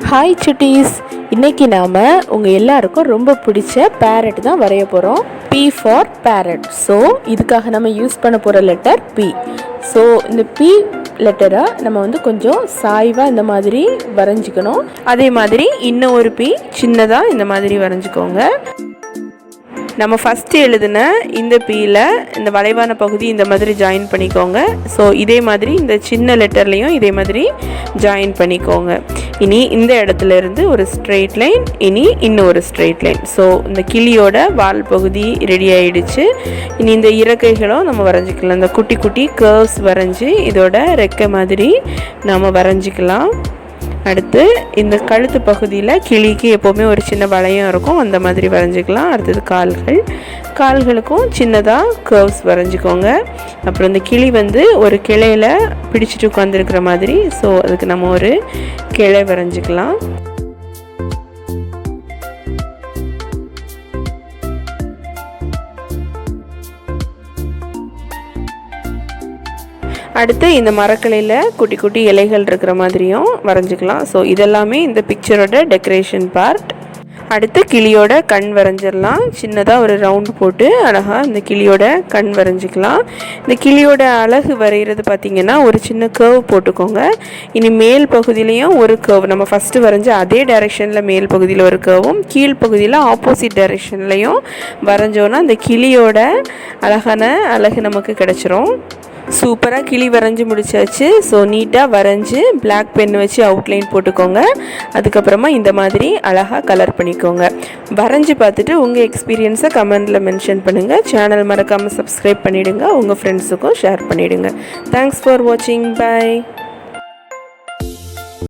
Hi சுட்டீஸ், இன்றைக்கி நாம் உங்கள் எல்லாருக்கும் ரொம்ப பிடிச்ச பேரட் தான் வரைய போகிறோம். B for farad. ஸோ இதுக்காக நம்ம யூஸ் பண்ண போகிற லெட்டர் பி. ஸோ இந்த பி லெட்டரை நம்ம கொஞ்சம் சாய்வாக இந்த மாதிரி வரைஞ்சிக்கணும். அதே மாதிரி இன்னும் ஒரு பி சின்னதாக இந்த மாதிரி வரைஞ்சிக்கோங்க. நம்ம ஃபஸ்ட்டு எழுதின இந்த பீயில் இந்த வளைவான பகுதி இந்த மாதிரி ஜாயின் பண்ணிக்கோங்க. ஸோ இதே மாதிரி இந்த சின்ன லெட்டர்லேயும் இதே மாதிரி ஜாயின் பண்ணிக்கோங்க. இனி இந்த இடத்துல இருந்து ஒரு ஸ்ட்ரெயிட் லைன், இனி இன்னும் ஒரு ஸ்ட்ரெயிட் லைன். ஸோ இந்த கிளியோட வால் பகுதி ரெடி ஆகிடுச்சு. இனி இந்த இறக்கைகளும் நம்ம வரைஞ்சிக்கலாம். இந்த குட்டி குட்டி கர்வ்ஸ் வரைஞ்சி இதோட ரெக்கை மாதிரி நம்ம வரைஞ்சிக்கலாம். அடுத்து இந்த கழுத்து பகுதியில் கிளிக்கு எப்போவுமே ஒரு சின்ன வளையம் இருக்கும், அந்த மாதிரி வரைஞ்சிக்கலாம். அடுத்தது கால்களுக்கும் சின்னதாக கர்வ்ஸ் வரைஞ்சிக்கோங்க. அப்புறம் இந்த கிளி ஒரு கிளையில் பிடிச்சிட்டு உட்காந்துருக்கிற மாதிரி. ஸோ அதுக்கு நம்ம ஒரு கிளை வரைஞ்சிக்கலாம். அடுத்து இந்த மரக்கிளையில் குட்டி குட்டி இலைகள் இருக்கிற மாதிரியும் வரைஞ்சிக்கலாம். ஸோ இதெல்லாமே இந்த பிக்சரோட டெக்கரேஷன் பார்ட். அடுத்து கிளியோட கண் வரைஞ்சிடலாம். சின்னதாக ஒரு ரவுண்டு போட்டு அழகாக இந்த கிளியோட கண் வரைஞ்சிக்கலாம். இந்த கிளியோட அழகு வரைகிறது பார்த்திங்கன்னா ஒரு சின்ன கர்வ் போட்டுக்கோங்க. இனி மேல் பகுதியிலையும் ஒரு கர்வ், நம்ம ஃபஸ்ட்டு வரைஞ்ச அதே டைரெக்ஷனில் மேல் பகுதியில் ஒரு கர்வும் கீழ் பகுதியில் ஆப்போசிட் டைரெக்ஷன்லையும் வரைஞ்சோன்னா அந்த கிளியோட அழகு நமக்கு கிடச்சிரும். சூப்பராக கிளி வரைஞ்சி முடிச்சாச்சு. ஸோ நீட்டாக வரைஞ்சி பிளாக் பென் வச்சு அவுட்லைன் போட்டுக்கோங்க. அதுக்கப்புறமா இந்த மாதிரி அழகாக கலர் பண்ணிக்கோங்க. வரைஞ்சி பார்த்துட்டு உங்கள் எக்ஸ்பீரியன்ஸை கமெண்டில் மென்ஷன் பண்ணுங்கள். சேனல் மறக்காமல் சப்ஸ்கிரைப் பண்ணிவிடுங்க. உங்கள் ஃப்ரெண்ட்ஸுக்கும் ஷேர் பண்ணிவிடுங்க. தேங்க்ஸ் ஃபார் வாட்சிங். பை.